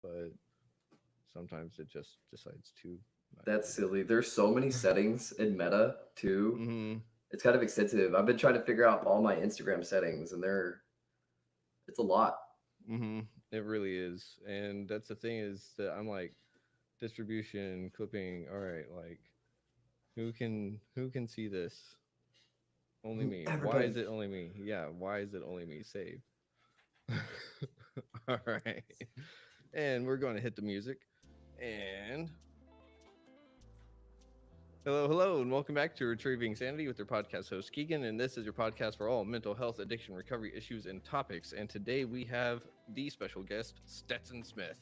but sometimes it just decides to not do That's that. silly. There's so many settings in Meta too. Mm-hmm. It's kind of extensive. I've been trying to figure out all my Instagram settings, and it's a lot. Mm-hmm. It really is, and that's the thing is that I'm like distribution, clipping. All right, like who can see this? Only me. Why is Everybody. it only me? Yeah, why is it only me? Save. All right, and we're going to hit the music. And hello, hello, and welcome back to Retrieving Sanity with your podcast host Keegan. And this is your podcast for all mental health, addiction, recovery issues, and topics. And today we have the special guest, Stetson Smith.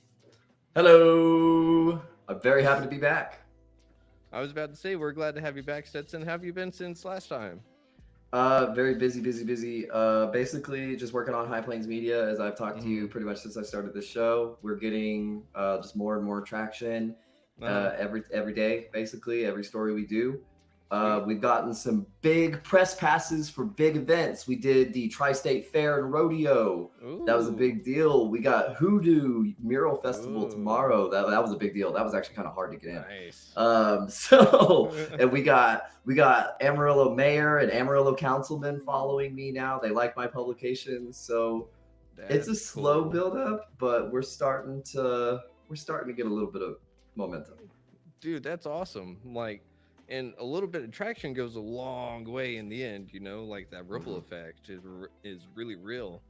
Hello. I'm very happy to be back. I was about to say, we're glad to have you back, Stetson. How have you been since last time? Very busy, busy, busy. Basically, just working on High Plains Media as I've talked to Mm-hmm. you pretty much since I started this show. We're getting just more and more traction Uh-huh. every day. Basically, every story we do. Sweet. We've gotten some big press passes for big events. We did the Tri-State Fair and Rodeo. That was a Ooh. big deal. We got Hoodoo Mural Festival Ooh. tomorrow. That was a big deal. That was actually kind of hard to get in. Nice. So and we got Amarillo mayor and Amarillo councilman following me now. They like my publications, so it's a That's slow cool. build up, but we're starting to get a little bit of momentum. Dude, that's awesome. Like, and a little bit of traction goes a long way in the end, like that ripple Mhm. effect is really real.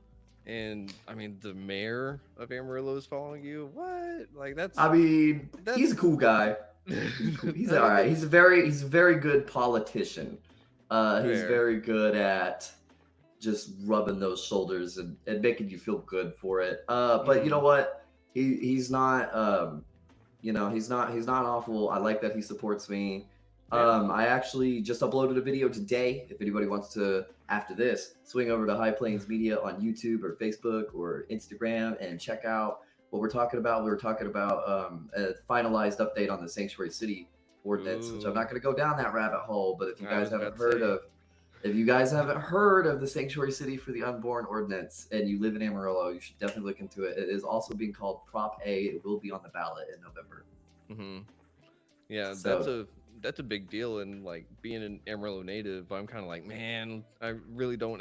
And I mean, the mayor of Amarillo is following you. What? Like I mean, he's a that's cool guy. He's cool. He's I all mean right. that He's a very good politician. He's fair. very good at just rubbing those shoulders and making you feel good for it. But you know Mm-hmm. what? He's not he's not awful. I like that he supports me. Yeah. I actually just uploaded a video today. If anybody wants to, after this, swing over to High Plains Media on YouTube or Facebook or Instagram and check out what we're talking about. We were talking about a finalized update on the Sanctuary City ordinance, which I'm Ooh. not going to go down that rabbit hole. But I was about to say. if you guys haven't heard of the Sanctuary City for the Unborn Ordinance and you live in Amarillo, you should definitely look into it. It is also being called Prop A. It will be on the ballot in November. Mm-hmm. Yeah, that's So, a big deal. And like being an Amarillo native, I'm kind of like, man, I really don't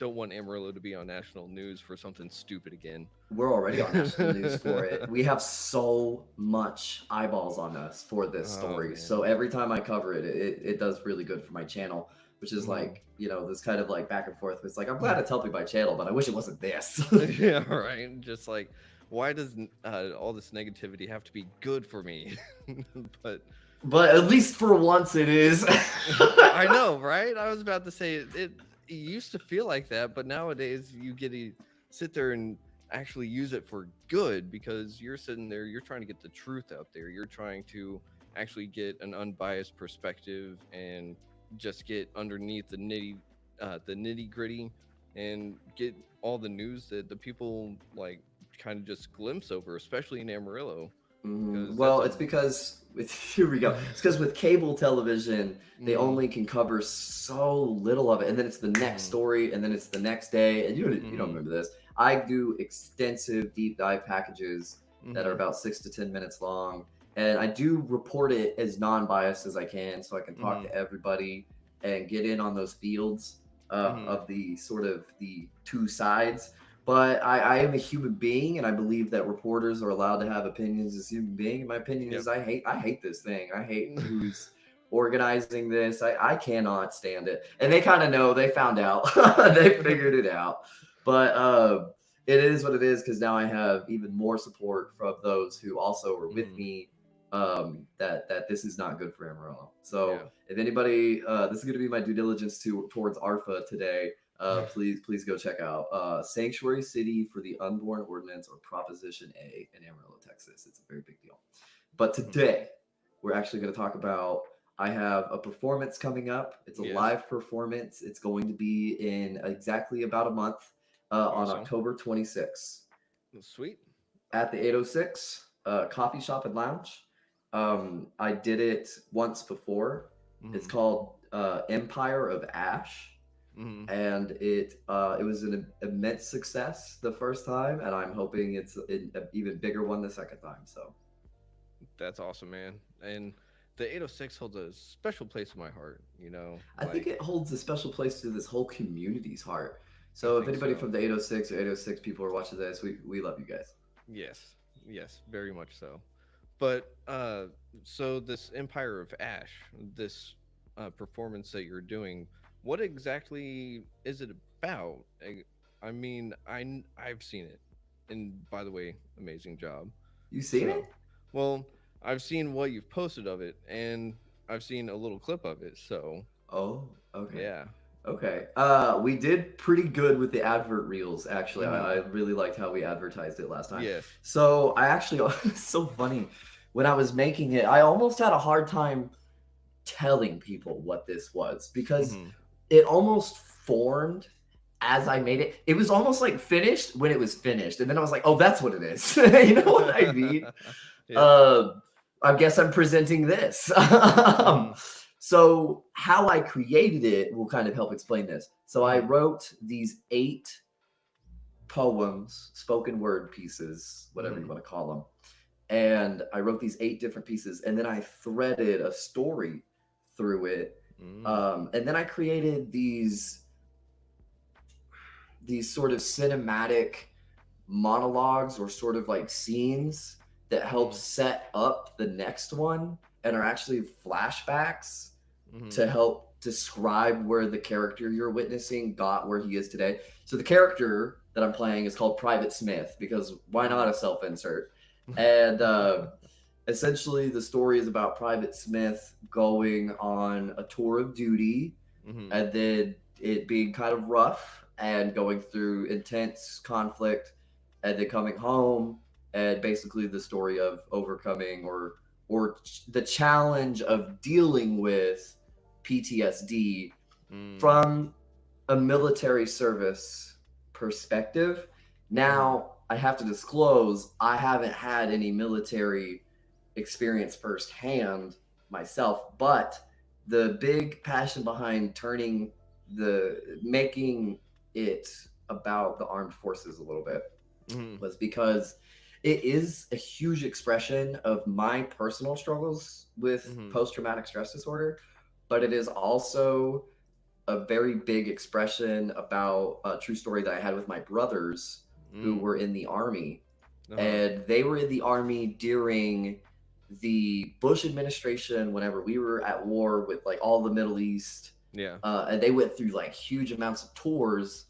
want Amarillo to be on national news for something stupid again. we're already on national news for it. We have so much eyeballs on us for this Oh story. man. So every time I cover it, it does really good for my channel, which is Hmm. like, this kind of like back and forth. It's like, I'm glad it's helping my channel, but I wish it wasn't this. Yeah, right. Just like, why does all this negativity have to be good for me? But But at least for once it is. I know, right? I was about to say it used to feel like that, but nowadays you get to sit there and actually use it for good because you're sitting there, you're trying to get the truth out there. You're trying to actually get an unbiased perspective and just get underneath the nitty gritty and get all the news that the people like kind of just glimpse over, especially in Amarillo, because that's Well, a it's because here we go. It's because with cable television, they mm-hmm, only can cover so little of it, and then it's the next mm-hmm, story, and then it's the next day, and you don't mm-hmm, remember this. I do extensive deep dive packages that are mm-hmm, about 6 to 10 minutes long, and I do report it as non-biased as I can, so I can talk mm-hmm, to everybody and get in on those fields mm-hmm. of the sort of the two sides. But I am a human being, and I believe that reporters are allowed to have opinions as human being. And my opinion Yep. is I hate this thing. I hate who's organizing this. I cannot stand it. And they kind of know. They found out. They figured it out. But it is what it is because now I have even more support from those who also are with Mhm. me. That this is not good for Amarillo. Yeah. So if anybody, this is going to be my due diligence towards ARFA today. Please go check out Sanctuary City for the Unborn Ordinance or Proposition A in Amarillo, Texas. It's a very big deal. But Mhm. today, we're actually going to talk about. I have a performance coming up. It's a Yes. live performance. It's going to be in exactly about a month on Awesome. October 26th Sweet. at the 806 Coffee Shop and Lounge. I did it once before. It's Mhm. called Empire of Ash. Hmm. and it was an immense success the first time, and I'm hoping it's an even bigger one the second time. So That's awesome, man. And the 806 holds a special place in my heart. You know, I think like it holds a special place to this whole community's heart. I So if think anybody so. from the 806 or 806 people are watching this, we love you guys. Yes, yes, very much so. But so this Empire of Ash, this performance that you're doing, what exactly is it about? I mean, I've seen it, and by the way, amazing job. You seen it? So, well, I've seen what you've posted of it, and I've seen a little clip of it. So, Oh, okay. yeah. Okay. We did pretty good with the advert reels, actually. I Mm-hmm. really liked how we advertised it last time. Yes. So I actually, it's so funny. When I was making it, I almost had a hard time telling people what this was because Mm-hmm. it almost formed as I made it. It was almost like finished when it was finished. And then I was like, oh, that's what it is. You know what I mean? Yeah. uh, I guess I'm presenting this. Mm-hmm. So how I created it will kind of help explain this. So I Mm-hmm. wrote these 8 poems, spoken word pieces, whatever you Mm-hmm. want to call them. And I wrote these 8 different pieces, and then I threaded a story through it. Mm-hmm. And then I created these sort of cinematic monologues or sort of like scenes that help Mm-hmm. set up the next one and are actually flashbacks Mm-hmm. to help describe where the character you're witnessing got where he is today. So the character that I'm playing is called Private Smith because why not a self insert? And essentially, the story is about Private Smith going on a tour of duty Mm-hmm. and then it being kind of rough and going through intense conflict and then coming home and basically the story of overcoming or the challenge of dealing with PTSD Mm-hmm. from a military service perspective. Mm-hmm. Now, I have to disclose I haven't had any military experience firsthand myself, but the big passion behind making it about the armed forces a little bit Mm-hmm. was because it is a huge expression of my personal struggles with Mm-hmm. post traumatic stress disorder, but it is also a very big expression about a true story that I had with my brothers who Mm. were in the army. Uh-huh. And they were in the army during the Bush administration whenever we were at war with like all the Middle East. Yeah. And they went through like huge amounts of tours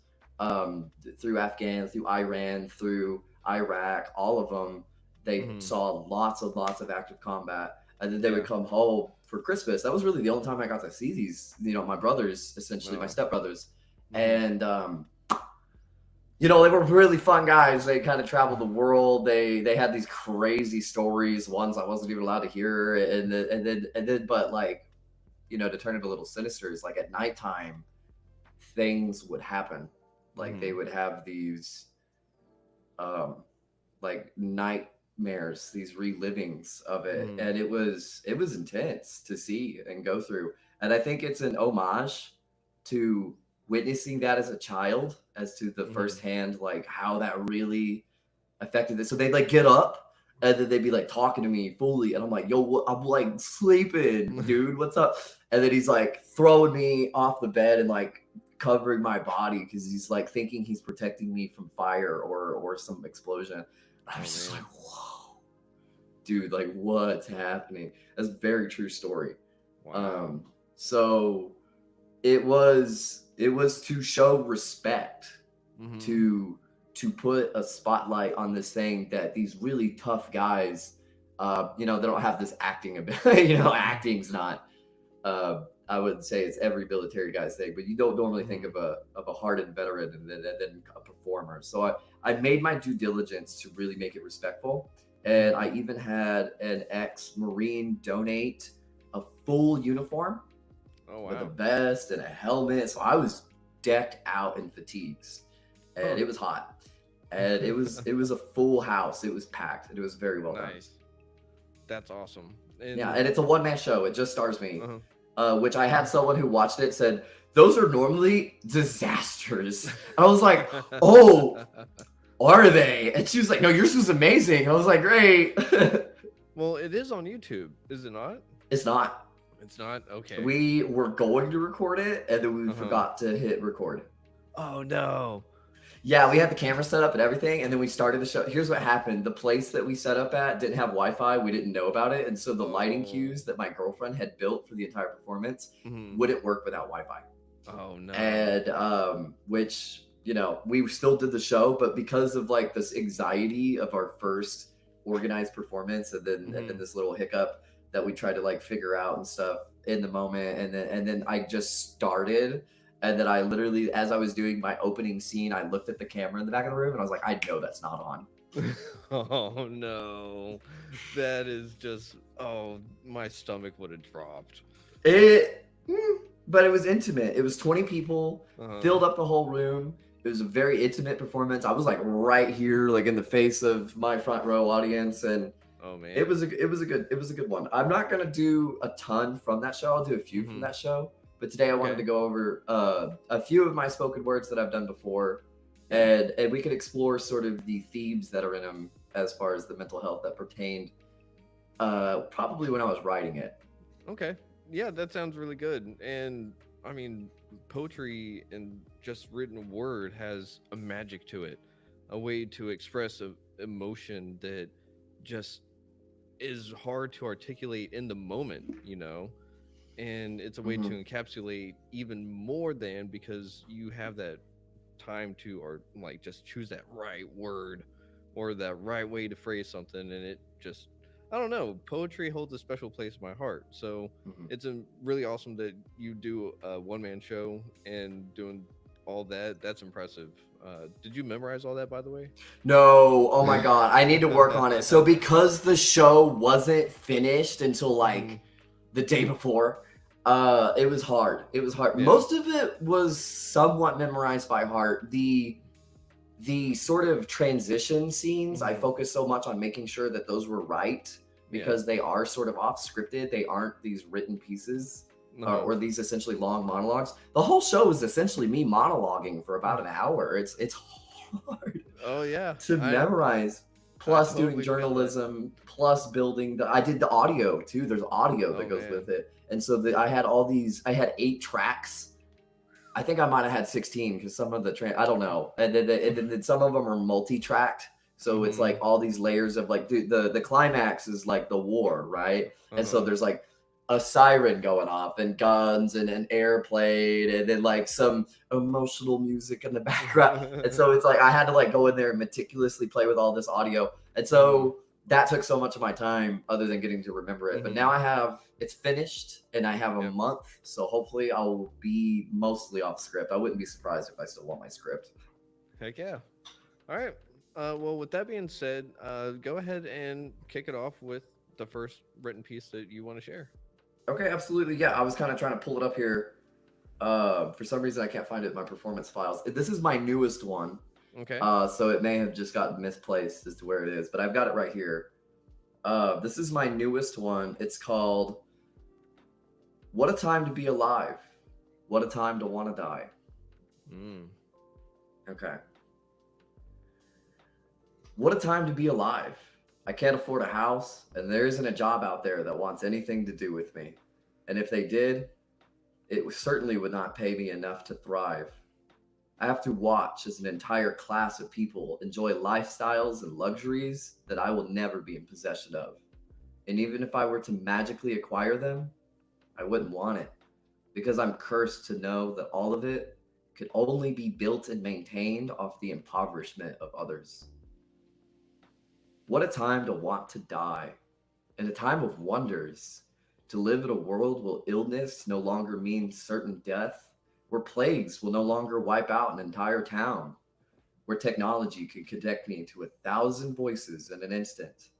through Afghan, through Iran, through Iraq, all of them. They Mm-hmm. saw lots and lots of active combat, and then they would Yeah. come home for Christmas. That was really the only time I got to see these, my brothers, essentially my Oh. stepbrothers, Mm-hmm. and they were really fun guys. They kind of traveled the world. They had these crazy stories, ones I wasn't even allowed to hear, and then, but like, to turn it a little sinister is like at nighttime, things would happen. Like Mm-hmm. they would have these um like nightmares, these relivings of it, Mm-hmm. and it was intense to see and go through. And I think it's an homage to witnessing that as a child, as to the Mm-hmm. firsthand like how that really affected it. So they'd like get up and then they'd be like talking to me fully, and I'm like, yo, what? I'm like sleeping, dude, what's up? And then he's like throwing me off the bed and like covering my body because he's like thinking he's protecting me from fire or some explosion. I'm Oh just like, man. whoa, dude, like what's happening? That's a very true story. Wow. Um, so it was to show respect, Mm-hmm. to put a spotlight on this thing that these really tough guys, they don't have this acting ability. Acting's not. I would say it's every military guy's thing, but you don't normally think Mm-hmm. of a hardened veteran and then a performer. So I made my due diligence to really make it respectful, and Mm-hmm. I even had an ex-Marine donate a full uniform Oh with a wow. vest and a helmet. So I was decked out in fatigues, and Huh. it was hot, and it was a full house. It was packed, and it was very well done. Nice. That's awesome. Yeah, And and it's a one man show. It just stars me. uh-huh. which I had someone who watched it said, those are normally disasters. I was like, oh, are they? And she was like, no, yours was amazing. I was like, great. Well, it is on YouTube, is it not? It's not. It's not? Okay. We were going to record it, and then we Uh-huh. forgot to hit record. Oh, no. Yeah, we had the camera set up and everything, and then we started the show. Here's what happened. The place that we set up at didn't have Wi-Fi. We didn't know about it. And so the lighting cues that my girlfriend had built for the entire performance wouldn't work without Wi-Fi. Oh, no. And which, you know, we still did the show, but because of like this anxiety of our first organized performance and then this little hiccup that we tried to like figure out and stuff in the moment, and then I just started. And then I literally, as I was doing my opening scene, I looked at the camera in the back of the room and I was like, I know that's not on. Oh, no. That is just, oh, my stomach would have dropped. But it was intimate. It was 20 people, filled up the whole room. It was a very intimate performance. I was like right here, like in the face of my front row audience. And oh, man. it was a good one. I'm not going to do a ton from that show. I'll do a few from that show. But today I wanted to go over a few of my spoken words that I've done before, and we could explore sort of the themes that are in them as far as the mental health that pertained probably when I was writing it. Okay. Yeah, that sounds really good. And I mean, poetry and just written word has a magic to it, a way to express a emotion that just is hard to articulate in the moment, you know? And it's a way to encapsulate even more than, because you have that time to, or like just choose that right word or that right way to phrase something, and it just, I don't know, poetry holds a special place in my heart. So it's really awesome that you do a one-man show and doing all that. That's impressive. Did you memorize all that, by the way? No. Oh my God. I need to work on it. So because the show wasn't finished until like the day before, it was hard. It was hard. Yeah. Most of it was somewhat memorized by heart. The sort of transition scenes, I focused so much on making sure that those were right, because they are sort of off scripted. They aren't these written pieces or these essentially long monologues. The whole show is essentially me monologuing for about an hour. It's hard. Oh yeah. To memorize. Plus doing journalism, plus building I did the audio too. There's audio that goes with it. And so I had 8 tracks. I think I might have had 16 because some of the I don't know. And then some of them are multi-tracked. So it's like all these layers of like the climax is like the war, right? And so there's like a siren going off and guns and an airplane and then like some emotional music in the background. And so it's like I had to like go in there and meticulously play with all this audio. And so that took so much of my time other than getting to remember it. But now it's finished and I have a month. So hopefully I'll be mostly off script. I wouldn't be surprised if I still want my script. Heck yeah. All right. Well, with that being said, go ahead and kick it off with the first written piece that you want to share. Okay, absolutely. Yeah, I was kind of trying to pull it up here. For some reason, I can't find it in my performance files. This is my newest one. Okay. So it may have just gotten misplaced as to where it is, but I've got it right here. This is my newest one. It's called "What a Time to Be Alive. What a Time to Want to Die." Okay. What a time to be alive. I can't afford a house, and there isn't a job out there that wants anything to do with me. And if they did, it certainly would not pay me enough to thrive. I have to watch as an entire class of people enjoy lifestyles and luxuries that I will never be in possession of. And even if I were to magically acquire them, I wouldn't want it, because I'm cursed to know that all of it could only be built and maintained off the impoverishment of others. What a time to want to die, and a time of wonders, to live in a world where illness no longer means certain death, where plagues will no longer wipe out an entire town, where technology could connect me to 1,000 voices in an instant.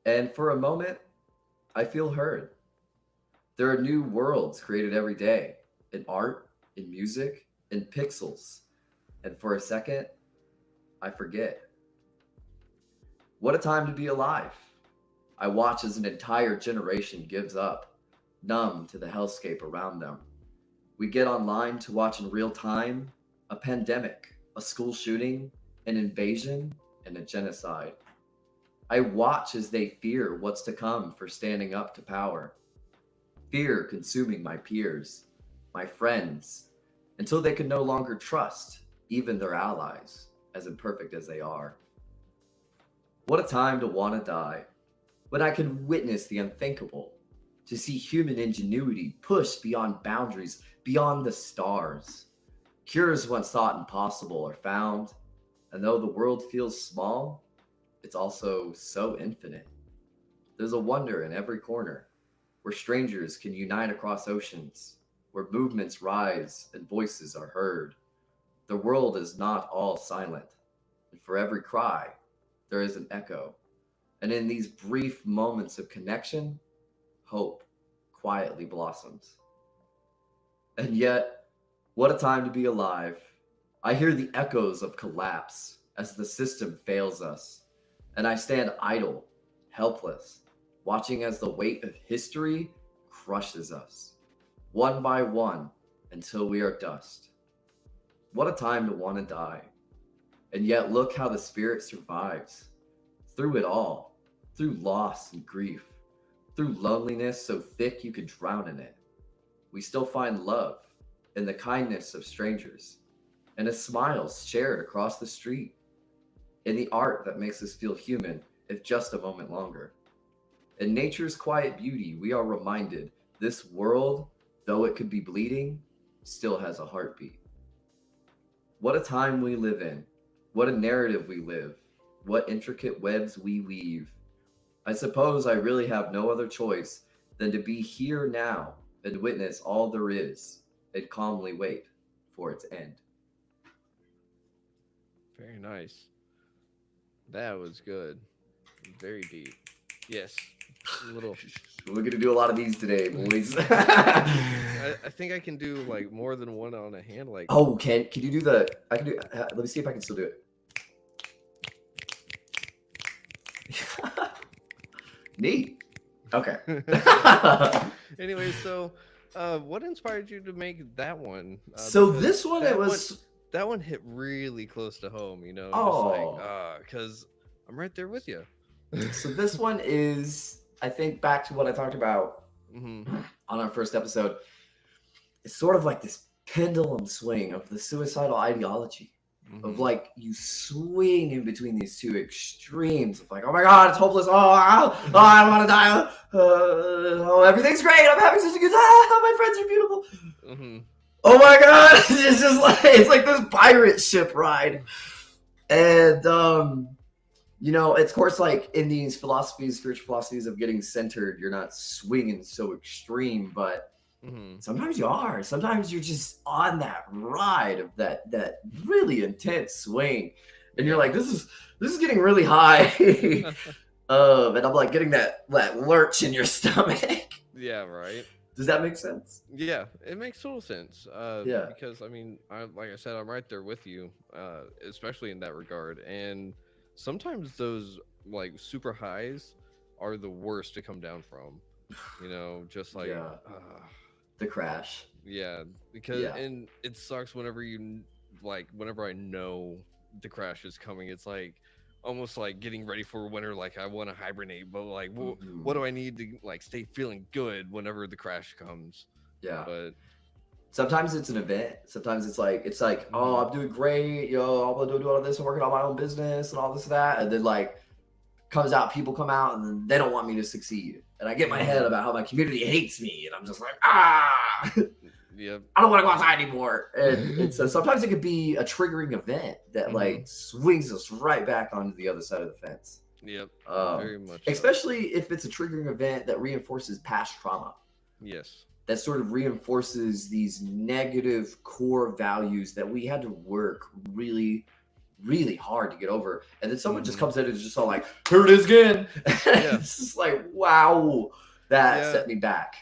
And for a moment, I feel heard. There are new worlds created every day, in art, in music, in pixels. And for a second, I forget. What a time to be alive. I watch as an entire generation gives up, numb to the hellscape around them. We get online to watch in real time a pandemic, a school shooting, an invasion, and a genocide. I watch as they fear what's to come for standing up to power. Fear consuming my peers, my friends, until they can no longer trust even their allies, as imperfect as they are. What a time to want to die, when I can witness the unthinkable, to see human ingenuity pushed beyond boundaries, beyond the stars. Cures once thought impossible are found, and though the world feels small, it's also so infinite. There's a wonder in every corner, where strangers can unite across oceans, where movements rise and voices are heard. The world is not all silent, and for every cry, there is an echo. And in these brief moments of connection, hope quietly blossoms. And yet, what a time to be alive. I hear the echoes of collapse as the system fails us, and I stand idle, helpless, watching as the weight of history crushes us, one by one, until we are dust. What a time to want to die. And yet, look how the spirit survives. Through it all, through loss and grief, through loneliness so thick you could drown in it, we still find love in the kindness of strangers, and a smile shared across the street, in the art that makes us feel human, if just a moment longer. In nature's quiet beauty, we are reminded this world, though it could be bleeding, still has a heartbeat. What a time we live in. What a narrative we live. What intricate webs we weave. I suppose I really have no other choice than to be here now and witness all there is and calmly wait for its end. Very nice. That was good. Very deep. Yes. A little. We're gonna do a lot of these today, boys. I think I can do like more than one on a hand. Like, Oh, can you do the? I can do. Let me see if I can still do it. Neat. Okay. Anyway, so what inspired you to make that one? So Because this one, it was. that one hit really close to home. You know, just Oh. like because I'm right there with you. So this one is, I think, back to what I talked about Hmm. on our first episode. It's sort of like this pendulum swing of the suicidal ideology. Of like you swing in between these two extremes of like, oh my god, it's hopeless. I want to die. Oh, everything's great. I'm having such a good time. My friends are beautiful. Hmm. Oh my god, it's just like it's like this pirate ship ride. And you know, it's of course like in these philosophies, spiritual philosophies of getting centered, you're not swinging so extreme, but sometimes you are. Sometimes you're just on that ride of that really intense swing, and you're like, this is getting really high. And I'm like getting that lurch in your stomach. Yeah, right. Does that make sense? Yeah, it makes total sense. Yeah. Because I mean, like I said, I'm right there with you, especially in that regard. And sometimes those like super highs are the worst to come down from. You know, just like Yeah. The crash. yeah, because Yeah. and it sucks whenever like whenever I know the crash is coming. It's like almost like getting ready for winter. Like I want to hibernate, but like, what do I need to like stay feeling good whenever the crash comes? Yeah. But sometimes it's an event. Sometimes it's like, oh, I'm doing great. Yo, I'm gonna do all of this. I'm working on my own business and all this and that. And then like comes out, people come out, and then they don't want me to succeed. And I get in my head about how my community hates me, and I'm just like, Yep. I don't want to go outside anymore. And so sometimes it could be a triggering event that like swings us right back onto the other side of the fence. Yep. Very much. Especially if it's a triggering event that reinforces past trauma. Yes. That sort of reinforces these negative core values that we had to work really, really hard to get over. And then someone just comes in and is just all like, here it is again. Yeah. It's just like, wow, that set me back.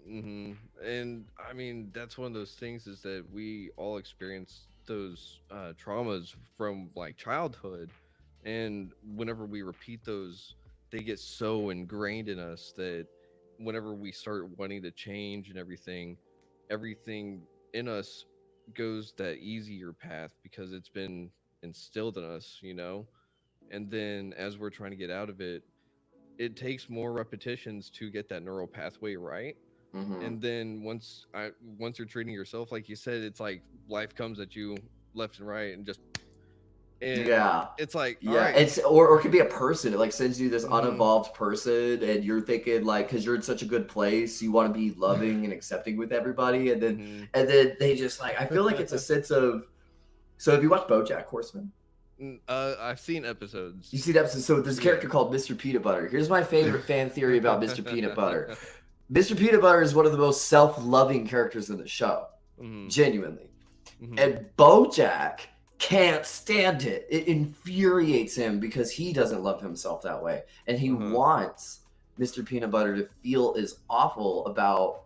And I mean, that's one of those things is that we all experience those traumas from like childhood. And whenever we repeat those, they get so ingrained in us that whenever we start wanting to change and everything in us goes that easier path because it's been instilled in us, you know. And then as we're trying to get out of it, it takes more repetitions to get that neural pathway right. Mm-hmm. And then once you're treating yourself like you said, it's like life comes at you left and right and just, and Yeah. it's like, all Yeah, right. it's or it could be a person. It like sends you this Mm-hmm. unevolved person, and you're thinking like, because you're in such a good place, you want to be loving and accepting with everybody, Mm-hmm. and then they just like, I feel like it's a sense of. So have you watched BoJack Horseman? I've seen episodes. You see the episode. So there's a Yeah. character called Mr. Peanut Butter. Here's my favorite fan theory about Mr. Peanut Butter. Mr. Peanut Butter is one of the most self-loving characters in the show, Mm-hmm. genuinely. Mm-hmm. And BoJack can't stand it. It infuriates him because he doesn't love himself that way, and he wants Mr. Peanut Butter to feel as awful about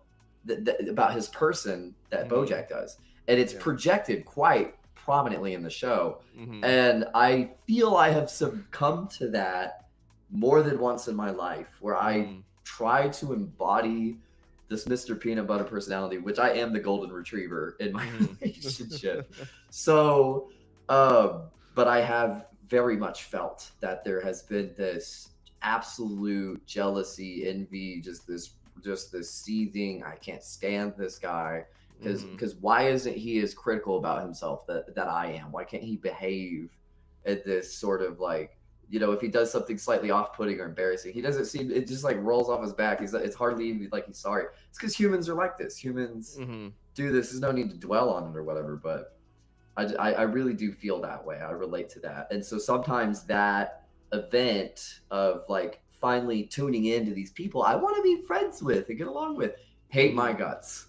about his person that BoJack does, and it's projected quite prominently in the show. Mm-hmm. And I feel I have succumbed to that more than once in my life, where I try to embody this Mr. Peanut Butter personality, which I am the golden retriever in my relationship. So, but I have very much felt that there has been this absolute jealousy, envy, just this seething. I can't stand this guy because why isn't he as critical about himself that I am? Why can't he behave at this sort of like, you know, if he does something slightly off-putting or embarrassing, he doesn't seem, it just like rolls off his back. It's hardly even like he's sorry. It's because humans are like this. Humans do this. There's no need to dwell on it or whatever, but I really do feel that way. I relate to that. And so sometimes that event of like finally tuning into these people I want to be friends with and get along with hate my guts.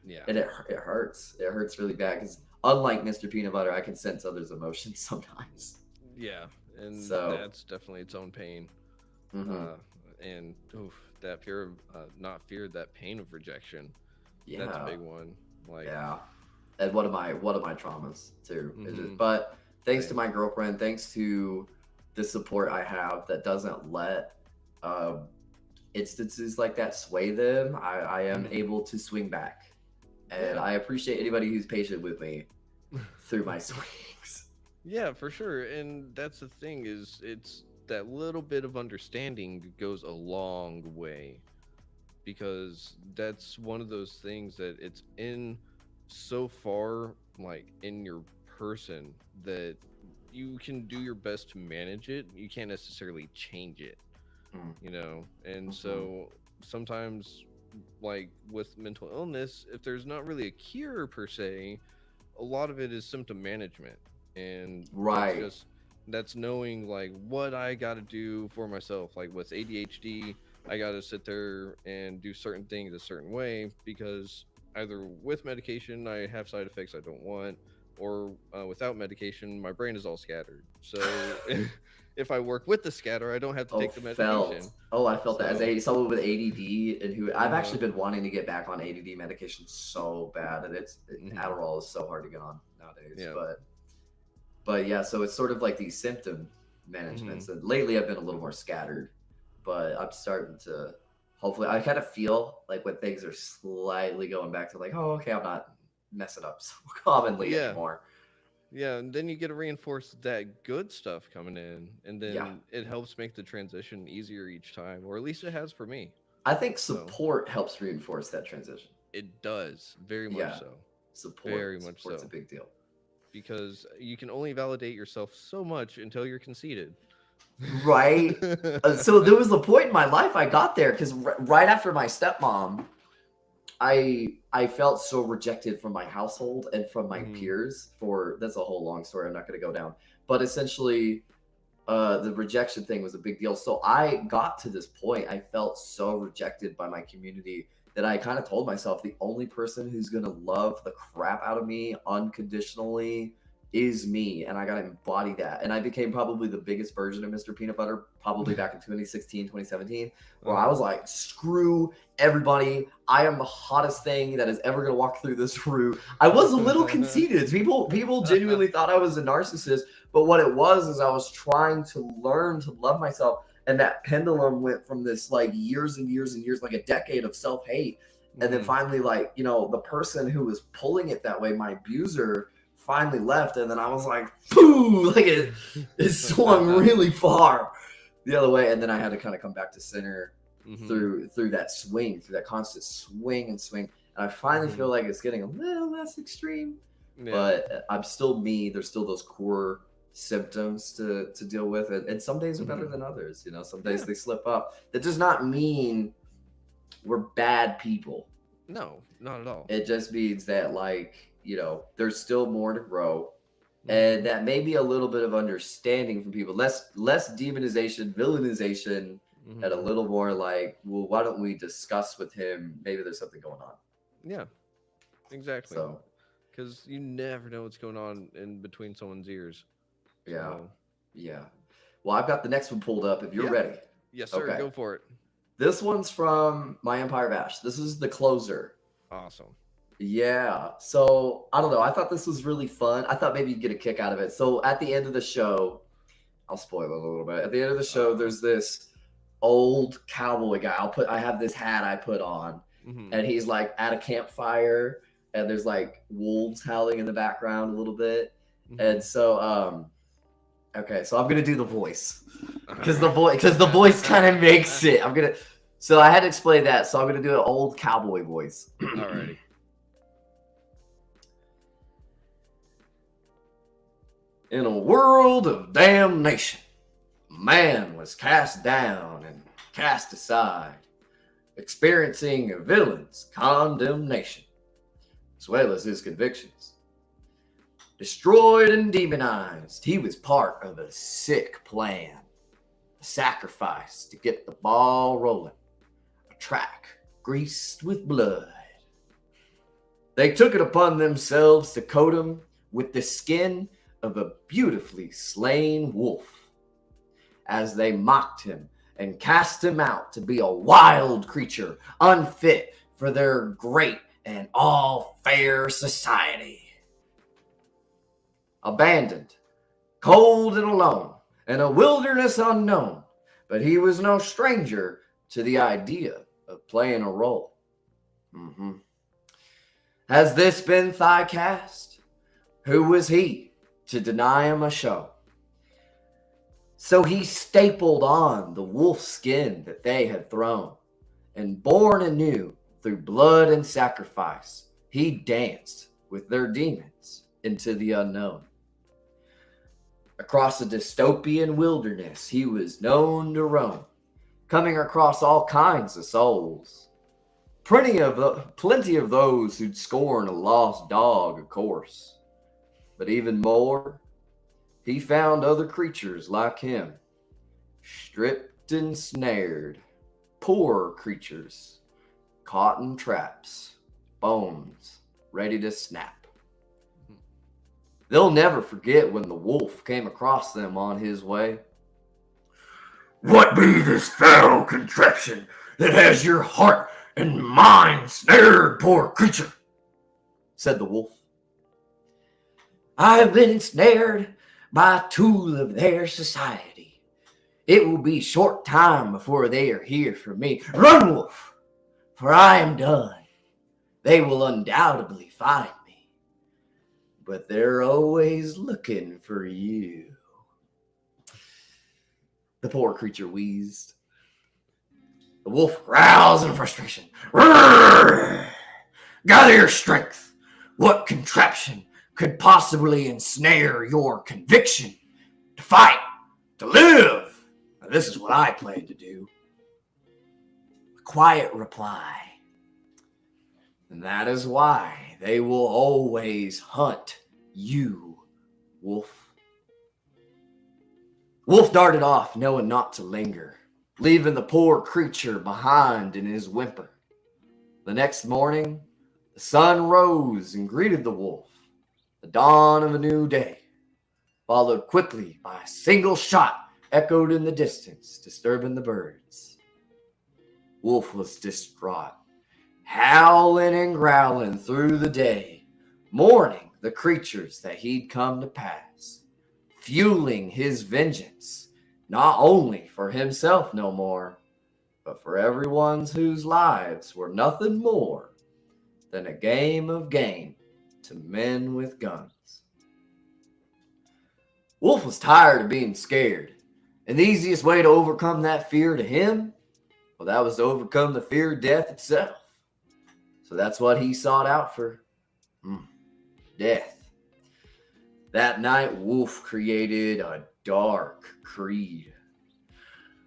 Yeah. And it hurts. It hurts really bad because unlike Mr. Peanut Butter, I can sense others' emotions sometimes. Yeah. And so that's definitely its own pain. And that fear of that pain of rejection. Yeah. That's a big one. Like, yeah. And one of my traumas too. Just, but thanks to my girlfriend, thanks to the support I have that doesn't let instances like that sway them, I am able to swing back. And I appreciate anybody who's patient with me through my swings. Yeah, for sure. And that's the thing is it's that little bit of understanding goes a long way, because that's one of those things that it's in so far like in your person that you can do your best to manage it. You can't necessarily change it, you know. And so sometimes like with mental illness, if there's not really a cure per se, a lot of it is symptom management. And that's knowing like what I got to do for myself. Like with ADHD, I got to sit there and do certain things a certain way, because either with medication I have side effects I don't want, or without medication my brain is all scattered. So if I work with the scatter, I don't have to take the medication. I felt that as someone with ADD, and who I've actually been wanting to get back on ADD medication so bad, and Adderall is so hard to get on nowadays. Yeah. But yeah, so it's sort of like these symptom managements. And lately I've been a little more scattered, but I'm starting to, hopefully, I kind of feel like when things are slightly going back to like, oh, okay, I'm not messing up so commonly anymore. Yeah, and then you get to reinforce that good stuff coming in, and then it helps make the transition easier each time, or at least it has for me. I think support helps reinforce that transition. It does, very much so. Support's a big deal. Because you can only validate yourself so much until you're conceited. Right. So there was a point in my life I got there because right after my stepmom, I felt so rejected from my household and from my peers. That's a whole long story I'm not going to go down. But essentially, the rejection thing was a big deal. So I got to this point. I felt so rejected by my community that I kind of told myself the only person who's going to love the crap out of me unconditionally is me. And I got to embody that. And I became probably the biggest version of Mr. Peanut Butter, probably back in 2016, 2017, where I was like, screw everybody. I am the hottest thing that is ever going to walk through this room. I was a little conceited. People genuinely thought I was a narcissist. But what it was is I was trying to learn to love myself. And that pendulum went from this like years and years and years, like a decade of self-hate. And then finally, like, you know, the person who was pulling it that way, my abuser, finally left. And then I was like, pooh, like it swung really far the other way. And then I had to kind of come back to center through that swing, through that constant swing and swing. And I finally feel like it's getting a little less extreme, but I'm still me. There's still those core symptoms to deal with. And some days are better than others. You know, some days they slip up. That does not mean we're bad people. No, not at all. It just means that, like, you know, there's still more to grow, and that maybe a little bit of understanding from people, less demonization, villainization, and a little more like, well, why don't we discuss with him? Maybe there's something going on. Yeah, exactly. So, because you never know what's going on in between someone's ears. Yeah. So. Yeah. Well, I've got the next one pulled up if you're ready. Yes, sir. Okay. Go for it. This one's from My Empire Bash. This is the closer. Awesome. Yeah. So, I don't know. I thought this was really fun. I thought maybe you'd get a kick out of it. So, at the end of the show, I'll spoil it a little bit. At the end of the show, there's this old cowboy guy. I have this hat I put on, and he's like at a campfire, and there's like wolves howling in the background a little bit. And so, okay, so I'm gonna do the voice because the voice kind of makes it. So I had to explain that. So I'm gonna do an old cowboy voice. Alrighty. In a world of damnation, man was cast down and cast aside, experiencing a villain's condemnation, as well as his convictions. Destroyed and demonized, he was part of a sick plan, a sacrifice to get the ball rolling, a track greased with blood. They took it upon themselves to coat him with the skin of a beautifully slain wolf, as they mocked him and cast him out to be a wild creature, unfit for their great and all fair society. Abandoned, cold and alone, in a wilderness unknown, but he was no stranger to the idea of playing a role. Has this been Thighcast? Who was he to deny him a show? So he stapled on the wolf skin that they had thrown, and born anew through blood and sacrifice, he danced with their demons into the unknown. Across a dystopian wilderness, he was known to roam, coming across all kinds of souls. Plenty of those who'd scorn a lost dog, of course. But even more, he found other creatures like him, stripped and snared, poor creatures, caught in traps, bones ready to snap. They'll never forget when the wolf came across them on his way. What be this foul contraption that has your heart and mind snared, poor creature? Said the wolf. I have been ensnared by a tool of their society. It will be short time before they are here for me. Run, wolf, for I am done. They will undoubtedly find me, but they're always looking for you. The poor creature wheezed. The wolf growls in frustration. Roar! Gather your strength. What contraption could possibly ensnare your conviction? To fight, to live. Now, this is what I plan to do. A quiet reply. And that is why they will always hunt you, wolf. Wolf darted off, knowing not to linger, leaving the poor creature behind in his whimper. The next morning, the sun rose and greeted the wolf, the dawn of a new day, followed quickly by a single shot echoed in the distance, disturbing the birds. Wolf was distraught, howling and growling through the day, mourning the creatures that he'd come to pass, fueling his vengeance not only for himself no more, but for everyone whose lives were nothing more than a game of game to men with guns. Wolf was tired of being scared, and the easiest way to overcome that fear to him, well, that was to overcome the fear of death itself. So that's what he sought out for. Death. That night, Wolf created a dark creed.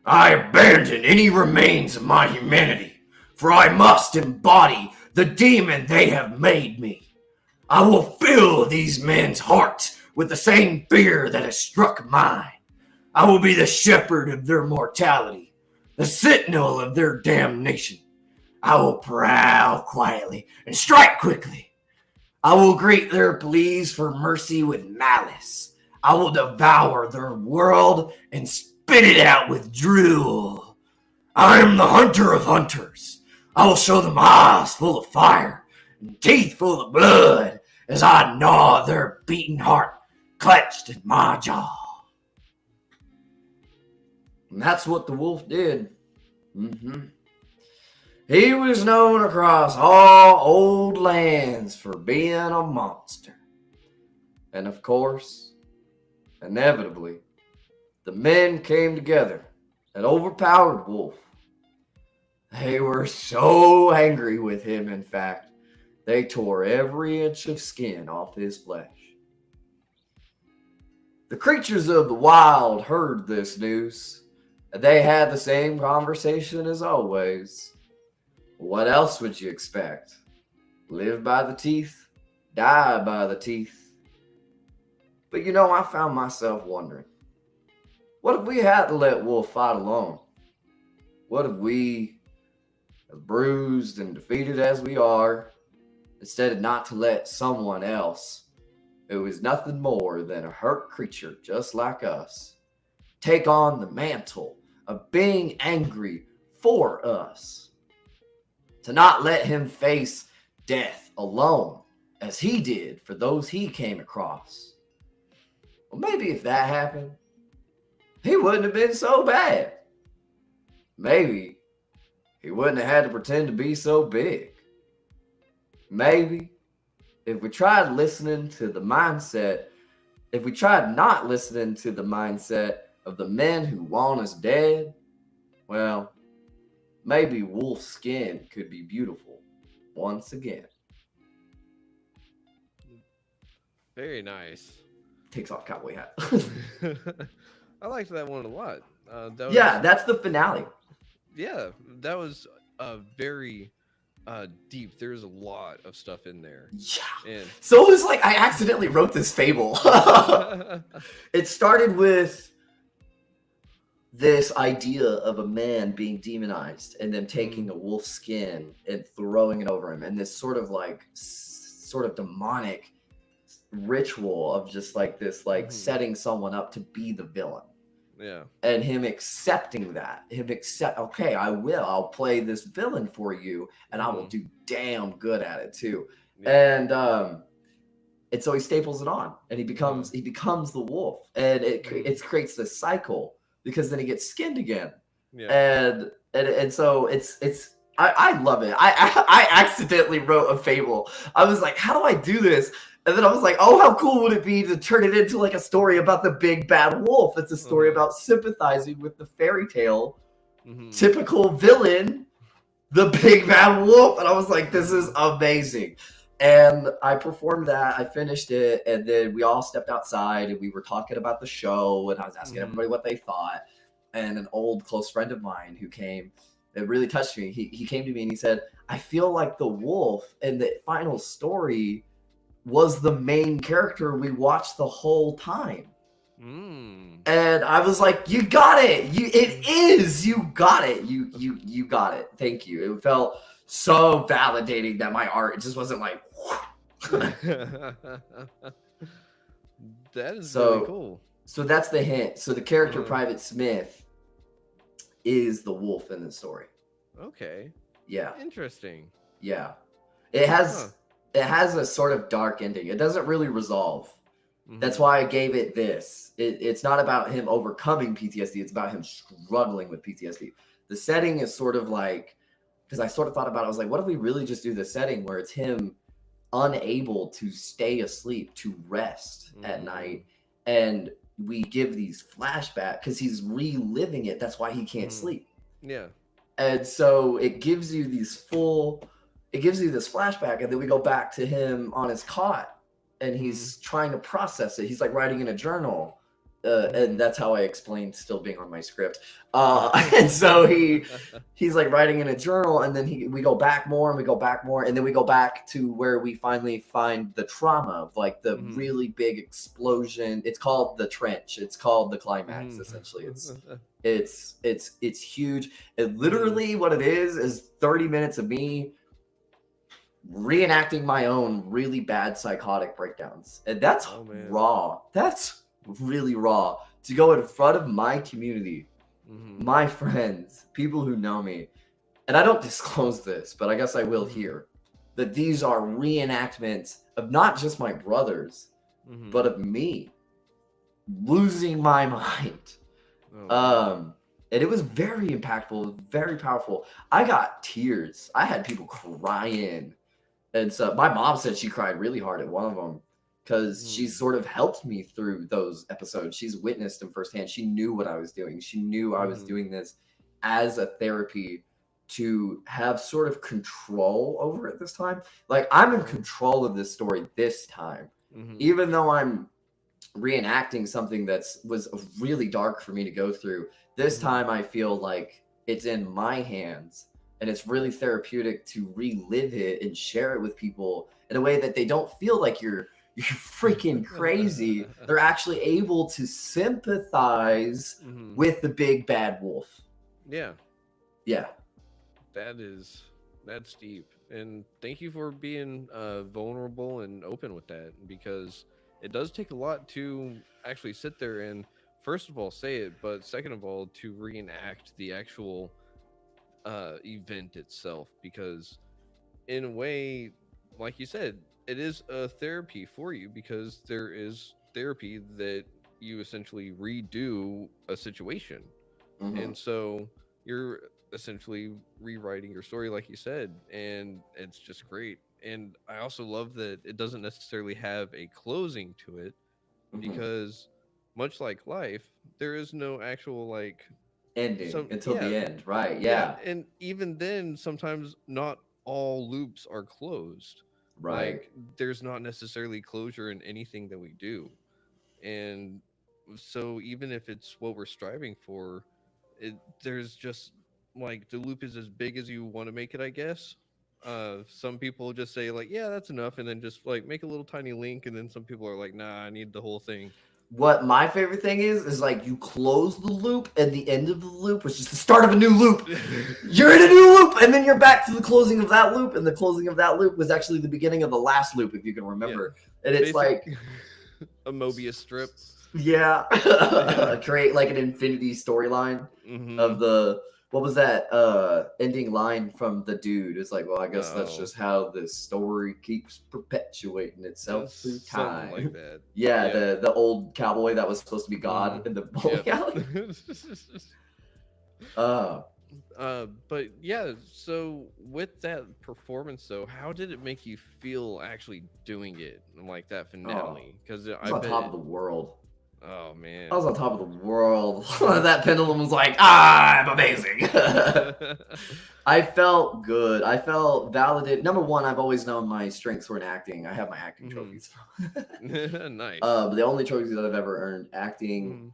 I abandon any remains of my humanity, for I must embody the demon they have made me. I will fill these men's hearts with the same fear that has struck mine. I will be the shepherd of their mortality, the sentinel of their damnation. I will prowl quietly and strike quickly. I will greet their pleas for mercy with malice. I will devour their world and spit it out with drool. I am the hunter of hunters. I will show them eyes full of fire and teeth full of blood as I gnaw their beating heart clutched in my jaw. And that's what the wolf did. He was known across all old lands for being a monster. And of course, inevitably, the men came together and overpowered Wolf. They were so angry with him, in fact, they tore every inch of skin off his flesh. The creatures of the wild heard this news, and they had the same conversation as always. What else would you expect? Live by the teeth, die by the teeth. But you know, I found myself wondering, what if we had to let Wolf fight alone? What if we, as bruised and defeated as we are, instead of not to let someone else, who is nothing more than a hurt creature just like us, take on the mantle of being angry for us? To not let him face death alone, as he did for those he came across. Well, maybe if that happened, he wouldn't have been so bad. Maybe he wouldn't have had to pretend to be so big. Maybe if we tried not listening to the mindset of the men who want us dead, well, maybe Wolf's skin could be beautiful once again. Very nice. Takes off cowboy hat. I liked that one a lot. That's the finale. Yeah, that was very deep. There's a lot of stuff in there. Yeah. And so it was like I accidentally wrote this fable. It started with this idea of a man being demonized and then taking a wolf's skin and throwing it over him, and this sort of demonic ritual of just like this, like setting someone up to be the villain. Yeah. And him accepting that. Okay, I'll play this villain for you, and I will do damn good at it too. Yeah. And so he staples it on, and he becomes the wolf, and it creates this cycle, because then he gets skinned again. Yeah. And so I love it. I accidentally wrote a fable. I was like, how do I do this? And then I was like, oh, how cool would it be to turn it into like a story about the big bad wolf? It's a story about sympathizing with the fairy tale typical villain, the big bad wolf. And I was like, this is amazing. And I performed that. I finished it. And then we all stepped outside and we were talking about the show. And I was asking everybody what they thought. And an old close friend of mine who came, it really touched me. He came to me and he said, I feel like the wolf in the final story was the main character we watched the whole time. And I was like, you got it. It is. You got it. You got it. Thank you. It felt so validating that my art just wasn't like that is really cool. So that's the hint. So the character Private Smith is the wolf in the story. Okay. Yeah. Interesting. Yeah. It has a sort of dark ending. It doesn't really resolve. That's why I gave it this. It's not about him overcoming PTSD. It's about him struggling with PTSD. The setting is sort of like, because I sort of thought about it, I was like, what if we really just do the setting where it's him unable to stay asleep, to rest at night, and we give these flashbacks because he's reliving it. That's why he can't sleep. Yeah. And so it gives you this flashback, and then we go back to him on his cot, and he's trying to process it. He's like writing in a journal. And that's how I explained still being on my script. And so he's like writing in a journal, and then we go back more, and we go back more, and then we go back to where we finally find the trauma of like the really big explosion. It's called the trench. It's called the climax. Essentially, it's huge. It literally what it is 30 minutes of me reenacting my own really bad psychotic breakdowns, and that's raw. That's really raw to go in front of my community, my friends, people who know me. And I don't disclose this, but I guess I will here, that these are reenactments of not just my brothers, but of me losing my mind. And it was very impactful, very powerful. I got tears. I had people crying. And so my mom said she cried really hard at one of them, because she sort of helped me through those episodes. She's witnessed them firsthand. She knew what I was doing. She knew I was doing this as a therapy to have sort of control over it this time. Like, I'm in control of this story this time, even though I'm reenacting something was really dark for me to go through. This time I feel like it's in my hands, and it's really therapeutic to relive it and share it with people in a way that they don't feel like you're freaking crazy. They're actually able to sympathize with the big bad wolf. Yeah. Yeah. That's deep. And thank you for being vulnerable and open with that, because it does take a lot to actually sit there and, first of all, say it, but second of all, to reenact the actual event itself, because in a way, like you said, it is a therapy for you, because there is therapy that you essentially redo a situation. And so you're essentially rewriting your story, like you said, and it's just great. And I also love that it doesn't necessarily have a closing to it, because much like life, there is no actual like ending until the end, right? Yeah. And even then, sometimes not all loops are closed. Right. Like, there's not necessarily closure in anything that we do. And so even if it's what we're striving for, there's just like, the loop is as big as you want to make it, I guess. Some people just say like, yeah, that's enough, and then just like make a little tiny link, and then some people are like, nah, I need the whole thing. What my favorite thing is like, you close the loop, and the end of the loop was just the start of a new loop. You're in a new loop, and then you're back to the closing of that loop, and the closing of that loop was actually the beginning of the last loop, if you can remember. And it's like a Mobius strip. Yeah. Create like an infinity storyline of the, what was that ending line from the dude? It's like, well, I guess that's just how this story keeps perpetuating itself through time. Something like that. Yeah, the old cowboy that was supposed to be God in the bowling alley. But yeah, so with that performance though, how did it make you feel actually doing it, like that finale? Because I was on top of the world. Oh man, I was on top of the world. That pendulum was like, I'm amazing. I felt good. I felt validated. Number one, I've always known my strengths were in acting. I have my acting trophies. Nice. But the only trophies that I've ever earned, acting.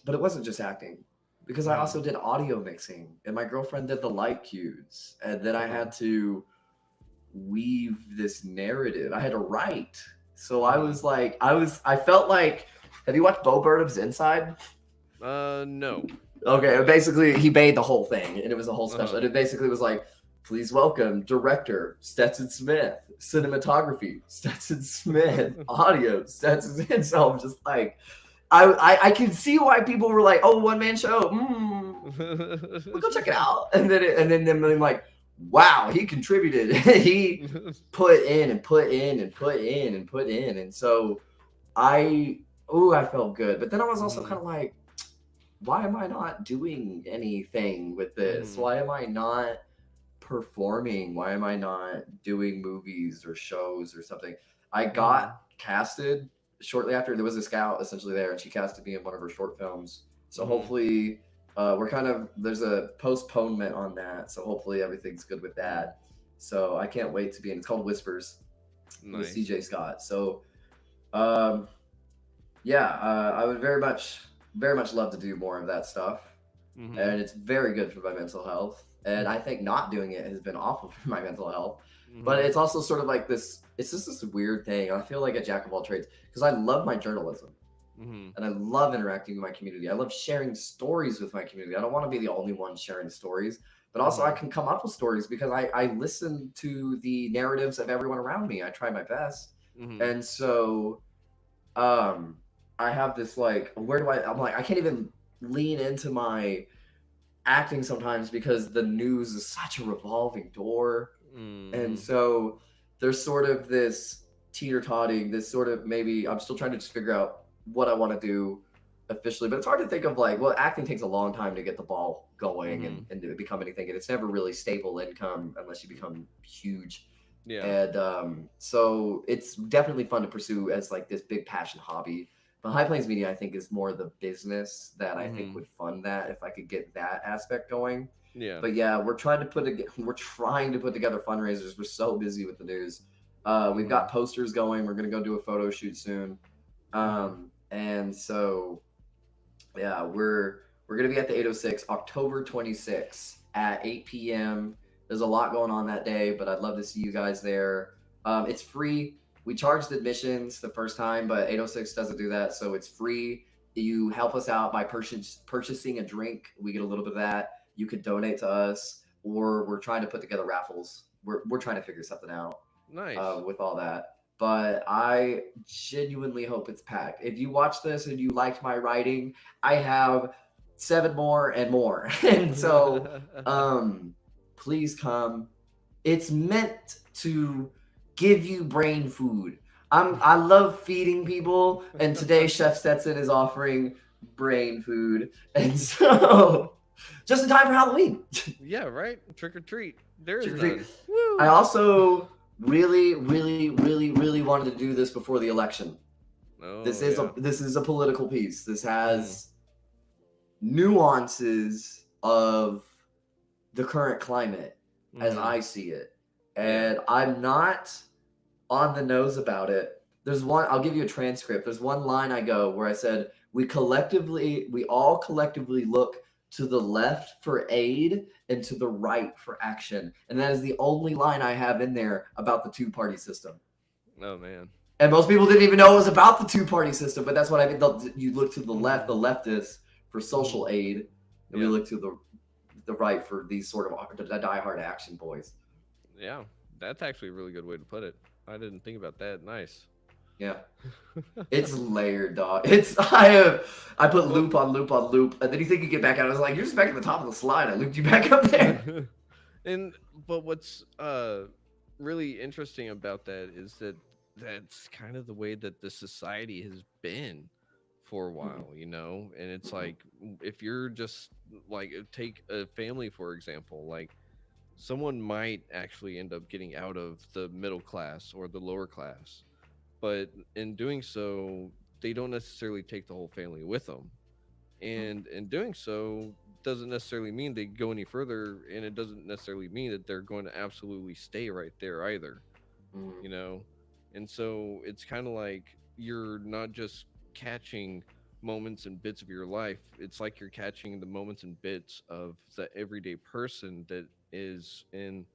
But it wasn't just acting, because I also did audio mixing, and my girlfriend did the light cues, and then I had to weave this narrative. I had to write. So I was like, I felt like, have you watched Bo Burnham's Inside? No. Okay, basically he made the whole thing, and it was a whole special. And it basically was like, please welcome director Stetson Smith, cinematography Stetson Smith, audio Stetson Smith. So I'm just like, I can see why people were like, oh, one-man show. We'll go check it out. And then I'm like, wow, he contributed. He put in and put in and put in and put in. And so I I felt good, but then I was also Mm-hmm. kind of like, why am I not doing anything with this? Mm-hmm. Why am I not performing? Why am I not doing movies or shows or something? I got Mm-hmm. casted shortly after. There was a scout essentially there, and she casted me in one of her short films. So Mm-hmm. hopefully, we're kind of there's a postponement on that. So hopefully everything's good with Mm-hmm. that. So I can't wait to be in. It's called Whispers with Nice. CJ Scott. So um, yeah, I would very much love to do more of that stuff, Mm-hmm. and it's very good for my mental health. And I think not doing it has been awful for my mental health. But Mm-hmm. it's also sort of like this. It's just this weird thing. I feel like a jack of all trades because I love my journalism Mm-hmm. and I love interacting with my community. I love sharing stories with my community. I don't want to be the only one sharing stories, but also I Mm-hmm. can come up with stories because I listen to the narratives of everyone around me. I try my best, Mm-hmm. and so um I have this like where do I'm like I can't even lean into my acting sometimes because the news is such a revolving door. And Mm-hmm. so there's sort of this teeter-totting, this sort of maybe I'm still trying to just figure out what I want to do officially, but it's hard to think of like, well, acting takes a long time to get the ball going Mm-hmm. and to become anything. And it's never really stable income unless you become huge. Yeah. And so it's definitely fun to pursue as like this big passion hobby. But High Plains Media, I think, is more the business that I think Mm-hmm. would fund that if I could get that aspect going. Yeah. But yeah, we're trying to put together fundraisers. We're so busy with the news. We've Mm-hmm. got posters going. We're gonna go do a photo shoot soon. Mm-hmm. And so yeah, we're gonna be at the 806 October 26th at 8 p.m. There's a lot going on that day, but I'd love to see you guys there. It's free. We charged admissions the first time, but 806 doesn't do that, so it's free. You help us out by purchasing a drink. We get a little bit of that. You could donate to us, or we're trying to put together raffles. We're trying to figure something out Nice. with all that. But I genuinely hope it's packed. If you watch this and you liked my writing, I have seven more and more. And so um please come. It's meant to give you brain food. I love feeding people, and today Chef Stetson is offering brain food. And so just in time for Halloween. Yeah, right? Trick or treat. There is Trick or treat. none. I Woo! also really wanted to do this before the election. Oh, yeah. This is a political piece. This Mm-hmm. has nuances of the current climate as Mm-hmm. I see it. Yeah. And I'm not on the nose about it. There's one, I'll give you a transcript. There's one line I go where I said, we all collectively look to the left for aid and to the right for action. And that is the only line I have in there about the two-party system. Oh, man. And most people didn't even know it was about the two-party system, but that's what I mean. You look to the left, Mm-hmm. the leftists for Mm-hmm. social aid, and we Yeah. look to the right for these sort of diehard action boys. Yeah. That's actually a really good way to put it. I didn't think about that. Nice. Yeah. It's layered, dog. I put Well, loop on loop on loop, and then you think you get back out. I was like, you're just back at the top of the slide. I looped you back up there. and but what's really interesting about that is that that's kind of the way that the society has been for a Mhm, while, you know? And it's mhm, like if you're just like take a family for example, like someone might actually end up getting out of the middle class or the lower class, but in doing so, they don't necessarily take the whole family with them, mhm, and in doing so doesn't necessarily mean they go any further, and it doesn't necessarily mean that they're going to absolutely stay right there either, mhm. you know. And so it's kind of like you're not just catching moments and bits of your life, it's like you're catching the moments and bits of the everyday person that is in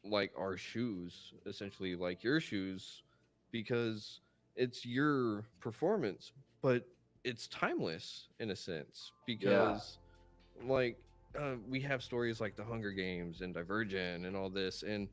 like our shoes, essentially like your shoes, because it's your performance, but it's timeless in a sense Yeah. because like we have stories like the Hunger Games and Divergent and all this, and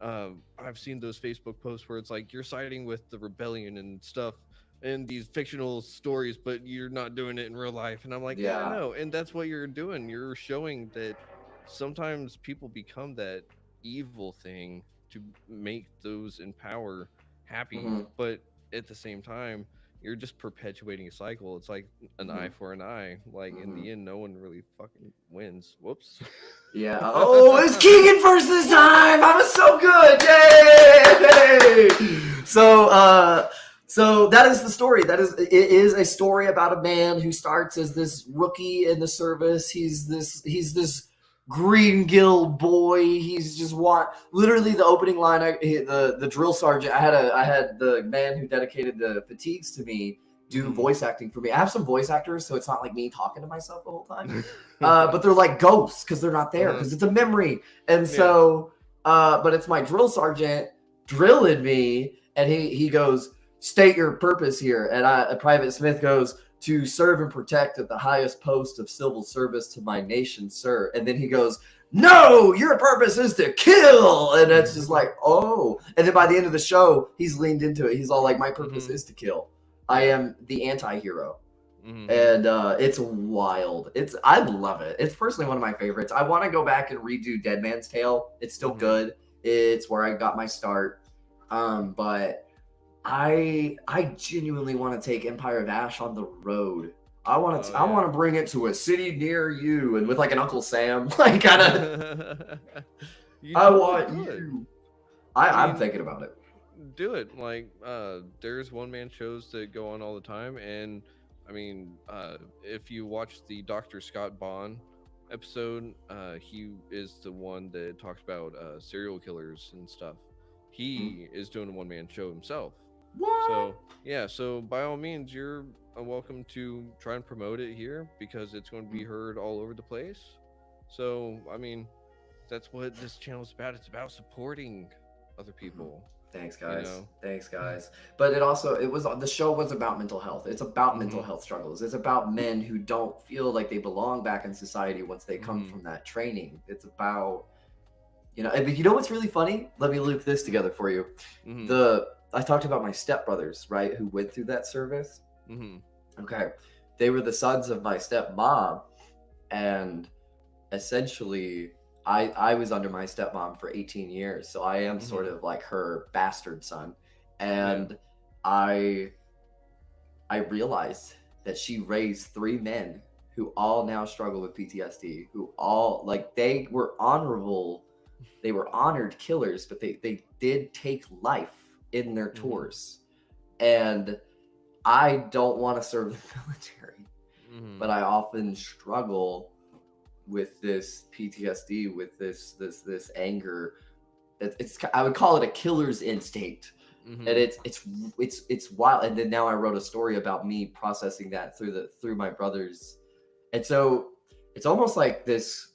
I've seen those Facebook posts where it's like you're siding with the rebellion and stuff in these fictional stories, but you're not doing it in real life. And I'm like, yeah, I Yeah. know, and that's what you're doing. You're showing that sometimes people become that evil thing to make those in power happy, Hmm. but at the same time you're just perpetuating a cycle. It's like an eye Mhm. for an eye. Like in Mhm. the end, no one really fucking wins. Whoops. Yeah. Oh, it's Keegan first this time. I was so good. Yay! So that is the story. It is a story about a man who starts as this rookie in the service. He's this green gill boy. He's just literally the opening line. The drill sergeant. I had the man who dedicated the fatigues to me do voice acting for me. I have some voice actors, so it's not like me talking to myself the whole time. But they're like ghosts because they're not there because it's a memory. And Yeah. so, but it's my drill sergeant drilling me, and he goes, "State your purpose here." And Private Smith goes, "To serve and protect at the highest post of civil service to my nation, sir." And then he goes, "No, your purpose is to kill." And it's just like, oh. And then by the end of the show, he's leaned into it. He's all like, "My purpose is to kill. I am the anti-hero." And it's wild. I love it. It's personally one of my favorites. I want to go back and redo Dead Man's Tale. It's still good. It's where I got my start. But I genuinely want to take Empire of Ash on the road. I want to bring it to a city near you, and with like an Uncle Sam, like kind of. I want you. I'm thinking about it. Do it. Like there's one man shows that go on all the time, and I mean, if you watch the Dr. Scott Bond episode, he is the one that talks about serial killers and stuff. He is doing a one man show himself. What? So yeah, so by all means, you're welcome to try and promote it here because it's going to be heard all over the place. So I mean, that's what this channel is about. It's about supporting other people. Thanks, guys. You know? Thanks, guys. But the show was about mental health. It's about mental health struggles. It's about men who don't feel like they belong back in society once they come from that training. It's about, and you know what's really funny? Let me loop this together for you. I talked about my stepbrothers, right, who went through that service. Okay. They were the sons of my stepmom, and essentially I was under my stepmom for 18 years, so I am sort of like her bastard son. And I realized that she raised 3 men who all now struggle with PTSD, who all, like, they were honored killers, but they did take life in their tours. And I don't want to serve the military, but I often struggle with this PTSD, with this anger. I would call it a killer's instinct, and it's wild. And then now I wrote a story about me processing that through my brothers, and so it's almost like this.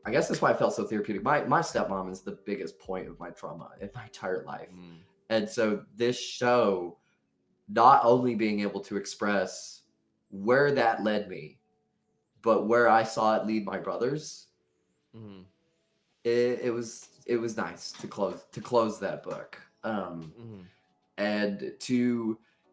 I guess that's why I felt so therapeutic. My stepmom is the biggest point of my trauma in my entire life, and so this show, not only being able to express where that led me, but where I saw it lead my brothers, it was nice to close that book. And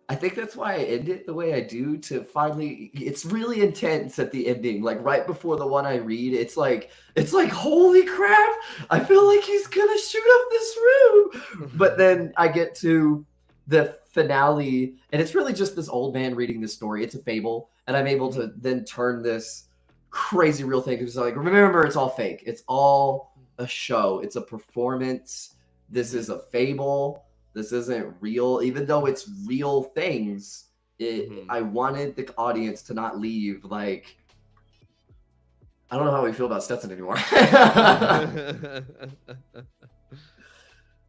I think that's why I end it the way I do. To finally, it's really intense at the ending, like right before the one I read. It's like holy crap! I feel like he's gonna shoot up this room. But then I get to the finale, and it's really just this old man reading this story. It's a fable, and I'm able to then turn this crazy real thing. It's like, remember, it's all fake. It's all a show. It's a performance. This is a fable. This isn't real, even though it's real things. I wanted the audience to not leave like, I don't know how we feel about Stetson anymore.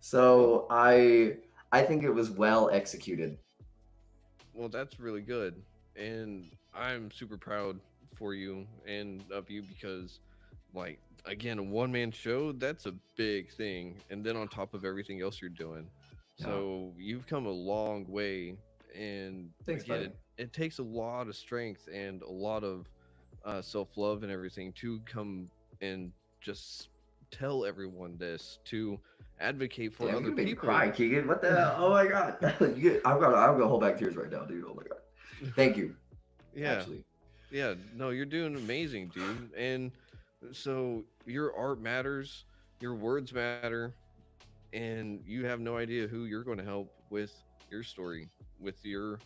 So I think it was well executed. Well, that's really good, and I'm super proud for you and of you because, like, again, a one-man show, that's a big thing, and then on top of everything else you're doing. So you've come a long way, and Thanks, again, it takes a lot of strength and a lot of self-love and everything to come and just tell everyone this, to advocate for other people. You cry, Keegan. What the hell? Oh my god. I'm gonna hold back tears right now, dude. Oh my god. Thank you. Yeah. Actually. Yeah, no, you're doing amazing, dude. And so your art matters, your words matter, and you have no idea who you're going to help with your story, with your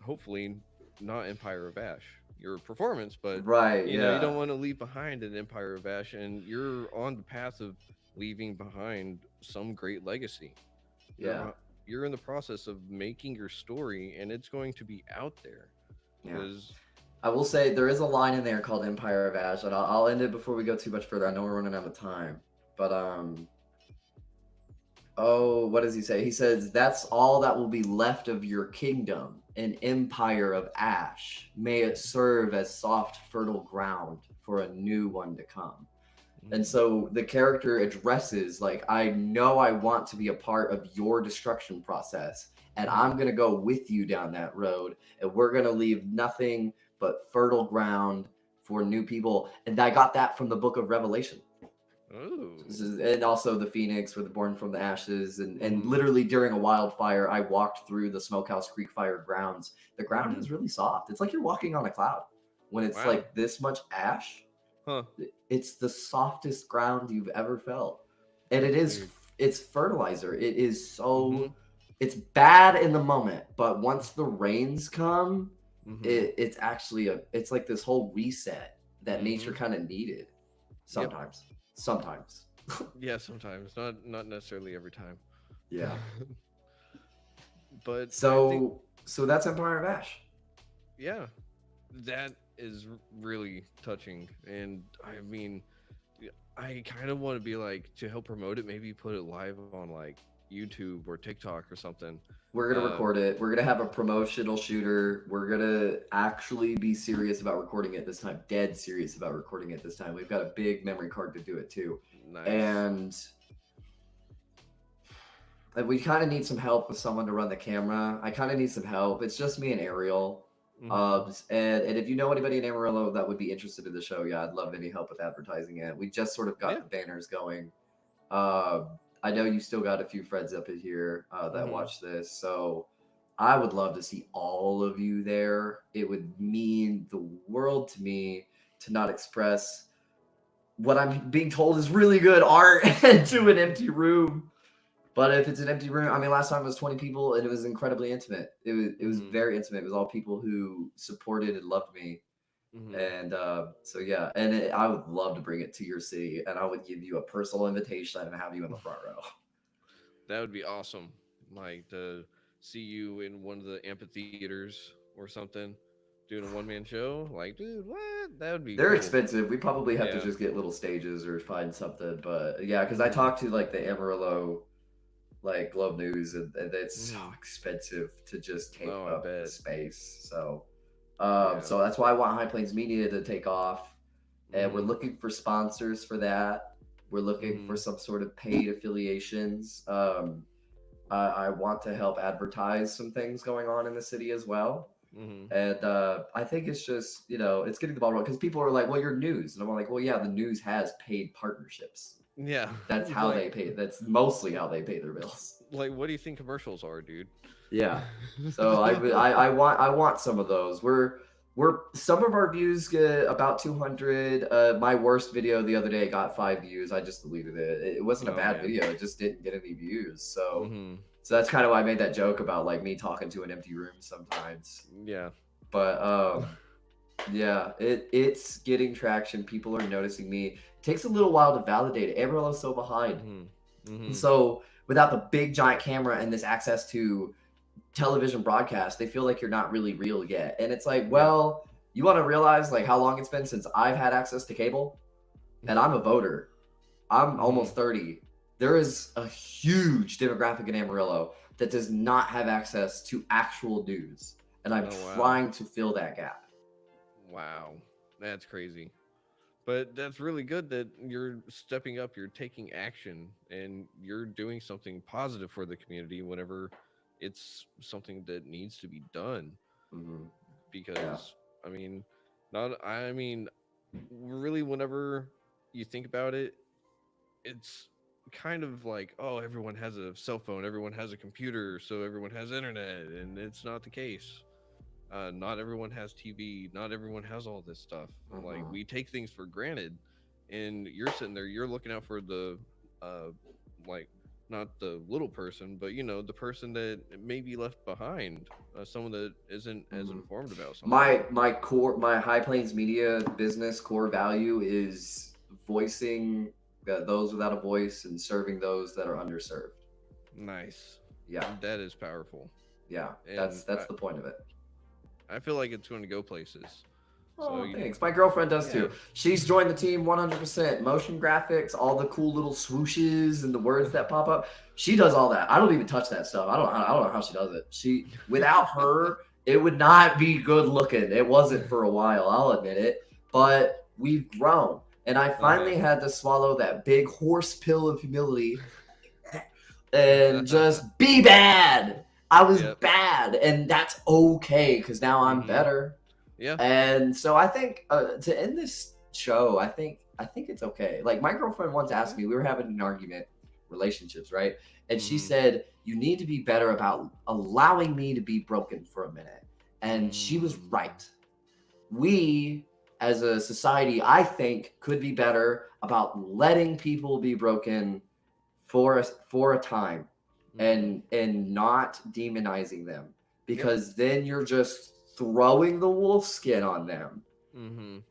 hopefully not Empire of Ash, your performance, but Right, you know, you yeah. don't want to leave behind an Empire of Ash, and you're on the path of leaving behind some great legacy. Yeah. You're in the process of making your story, and it's going to be out there Yeah. because I will say there is a line in there called Empire of Ash, and I'll end it before we go too much further. I know we're running out of time. But oh, what does he say? He says, "That's all that will be left of your kingdom, an empire of ash. May it serve as soft, fertile ground for a new one to come." And so the character addresses, like, I know I want to be a part of your destruction process, and I'm going to go with you down that road, and we're going to leave nothing but fertile ground for new people. And I got that from the book of Revelation. oh, And also the Phoenix were born from the ashes. And mm-hmm. literally during a wildfire, I walked through the Smokehouse Creek fire grounds. The ground Mm-hmm. is really soft. It's like you're walking on a cloud. When it's Wow, like this much ash, huh, it's the softest ground you've ever felt. And it is, dude, it's fertilizer. It is mm-hmm. so, it's bad in the moment, but once the rains come, Mm-hmm. it's actually it's like this whole reset that nature Mm-hmm. kind of needed Yep. sometimes. Yeah, sometimes, not necessarily every time. Yeah. But I think, So that's Empire of Ash. yeah, that is really touching. And I mean, I kind of want to be like, to help promote it, maybe put it live on like YouTube or TikTok or something. We're gonna record it. We're gonna have a promotional shooter. We're gonna actually be serious about recording it this time. Dead serious about recording it this time. We've got a big memory card to do it too. Nice. And we kind of need some help with someone to run the camera. I kind of need some help. It's just me and Ariel. Mm-hmm. And if you know anybody in Amarillo that would be interested in the show, yeah, I'd love any help with advertising it. We just sort of got Yeah. the banners going. Uh, I know you still got a few friends up in here that Mm-hmm. watch this, so I would love to see all of you there. It would mean the world to me to not express what I'm being told is really good art into an empty room. But if it's an empty room, I mean, last time it was 20 people and it was incredibly intimate. It was Mm-hmm. very intimate. It was all people who supported and loved me. Mm-hmm. And so yeah, and I would love to bring it to your city, and I would give you a personal invitation and have you in the front row. That would be awesome. Like to see you in one of the amphitheaters or something, doing a one man show. Like, dude, what? That would be They're cool. expensive. We probably have to Yeah. just get little stages or find something. But yeah, because I Mm-hmm. talked to like the Amarillo like Globe News, and it's so Mm-hmm. expensive to just take Oh, I up the bet. space. So, Yeah. so that's why I want High Plains Media to take off, and we're Mm-hmm. looking for sponsors for that. We're looking Mm-hmm. for some sort of paid affiliations. I want to help advertise some things going on in the city as well. Mm-hmm. And I think it's just, it's getting the ball rolling because people are like, well, you're news. And I'm like, well, yeah, the news has paid partnerships. Yeah. That's how like they pay. That's mostly how they pay their bills. like what do you think commercials are, dude? Yeah. So I want some of those. We're some of our views get about 200. My worst video the other day got 5 views. I just deleted it. It wasn't a Oh bad man. video. It just didn't get any views. So Mm-hmm. so that's kind of why I made that joke about like me talking to an empty room sometimes. Yeah. But yeah, it's getting traction. People are noticing me. It takes a little while to validate it. Amarillo's so behind. Mm-hmm. And Mm-hmm. so without the big giant camera and this access to television broadcast, they feel like you're not really real yet. And it's like, Yeah. well, you want to realize like how long it's been since I've had access to cable? And I'm a voter. I'm Mm-hmm. almost 30. There is a huge demographic in Amarillo that does not have access to actual news. And I'm Oh wow. trying to fill that gap. Wow. That's crazy. But that's really good that you're stepping up, you're taking action, and you're doing something positive for the community whenever it's something that needs to be done. Hmm. Yeah. Because, I mean, not, I mean, really, whenever you think about it, it's kind of like, oh, everyone has a cell phone, everyone has a computer, so everyone has internet, and it's not the case. Not everyone has TV. Not everyone has all this stuff. Like Hmm. we take things for granted, and you're sitting there, you're looking out for the, uh, like not the little person, but the person that may be left behind, someone that isn't as Mhm. informed about something. My High Plains Media business core value is voicing those without a voice and serving those that are underserved. Nice. Yeah, That is powerful. yeah, And that's the point of it. I feel like it's going to go places. So Oh, thanks. My girlfriend does yeah. too. She's joined the team 100%. Motion graphics, all the cool little swooshes and the words that pop up. She does all that. I don't even touch that stuff. I don't know how she does it. Without her, it would not be good looking. It wasn't for a while, I'll admit it. But we've grown. And I finally had to swallow that big horse pill of humility and just be bad. I was Yep. bad, and that's okay because now I'm better. Yeah. And so I think to end this show, I think it's okay. Like my girlfriend once asked me, we were having an argument, relationships, right? And she said, "You need to be better about allowing me to be broken for a minute." And she was right. We as a society, I think, could be better about letting people be broken for a time and not demonizing them, because then you're just throwing the wolf skin on them,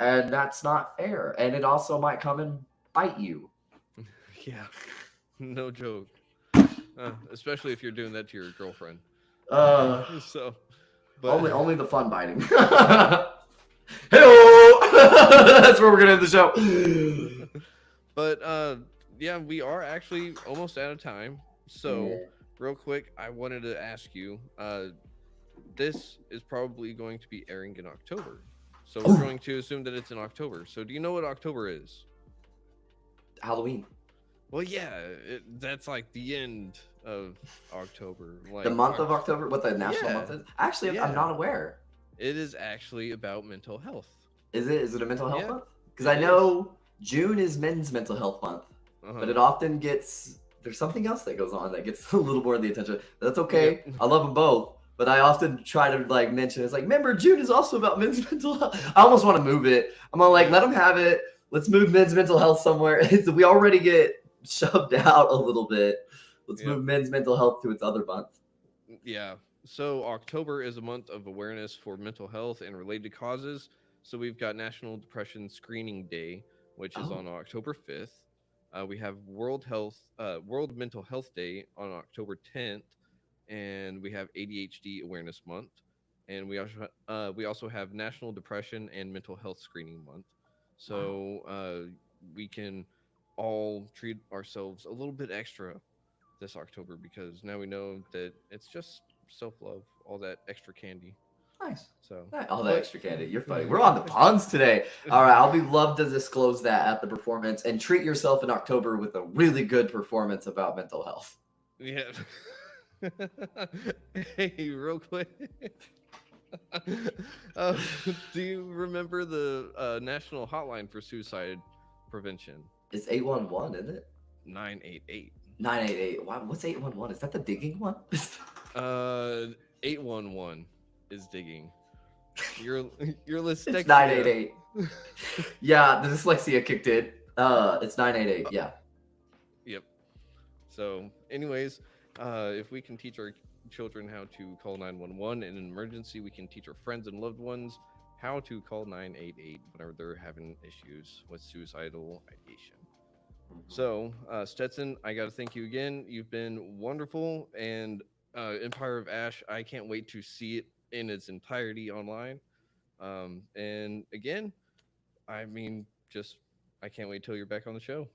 and that's not fair, and it also might come and bite you. Yeah. No joke. Especially if you're doing that to your girlfriend. uh So, but only the fun biting. Hey, that's where we're gonna end the show. but yeah, we are actually almost out of time. So, real quick, I wanted to ask you, this is probably going to be airing in October. So we're going to assume that it's in October. So do you know what October is? Halloween. Well, yeah, that's like the end of October. Like The month of October, what the national Yeah. month is? Actually, I'm Yeah. not aware. It is actually about mental health. Is it a mental health Yeah, month? Because it I know June is Men's Mental Health Month, but it often gets, there's something else that goes on that gets a little more of the attention. That's okay. Yep. I love them both, but I often try to like mention, it's like, remember, June is also about men's mental health. I almost want to move it. I'm gonna like let them have it. Let's move men's mental health somewhere. We already get shoved out a little bit. Let's move men's mental health to its other month. Yeah. So October is a month of awareness for mental health and related causes. So we've got National Depression Screening Day, which is on October 5th. We have World Mental Health Day on October 10th, and we have ADHD Awareness Month, and we also have National Depression and Mental Health Screening Month. So we can all treat ourselves a little bit extra this October, because now we know that it's just self love, all that extra candy. Nice. So all that extra candy. You're funny. We're on the puns today. All right, I'll be love to disclose that at the performance, and treat yourself in October with a really good performance about mental health. Yeah. Hey, real quick. uh, do you remember the national hotline for suicide prevention? It's 811, isn't it? 988. 988. Wow, what's 811? Is that the digging one? 811 is digging. You're listening. It's 988. Yeah, the dyslexia kicked in. It's 988. Yeah. Yep. So, anyways, if we can teach our children how to call 911 in an emergency, we can teach our friends and loved ones how to call 988 whenever they're having issues with suicidal ideation. So, Stetson, I got to thank you again. You've been wonderful. And Empire of Ash, I can't wait to see it in its entirety online. And again, I mean, I can't wait till you're back on the show.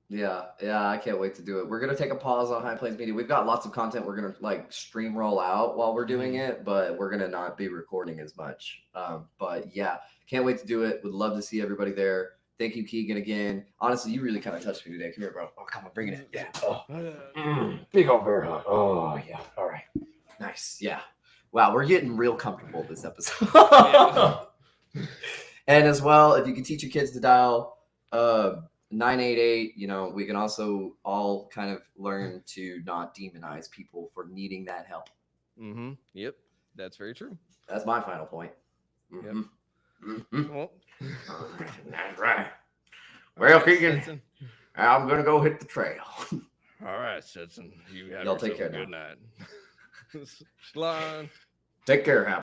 Yeah, I can't wait to do it. We're gonna take a pause on High Plains Media. We've got lots of content we're gonna like stream roll out while we're doing it, but we're gonna not be recording as much. But yeah, can't wait to do it. Would love to see everybody there. Thank you, Keegan, again. Honestly, you really kind of touched me today. Come here, bro. Oh, come on, bring it in. Yeah. Oh, big old bear hug. Oh, yeah. All right. Nice. Yeah. Wow, we're getting real comfortable this episode. And as well, if you can teach your kids to dial 988, we can also all kind of learn to not demonize people for needing that help. Yep, that's very true. That's my final point. Yep. Well, that's right. Well, Keegan, I'm gonna go hit the trail. All right, Stetson. You have Y'all take yourself care a good night. Shalom. Take care, Hap.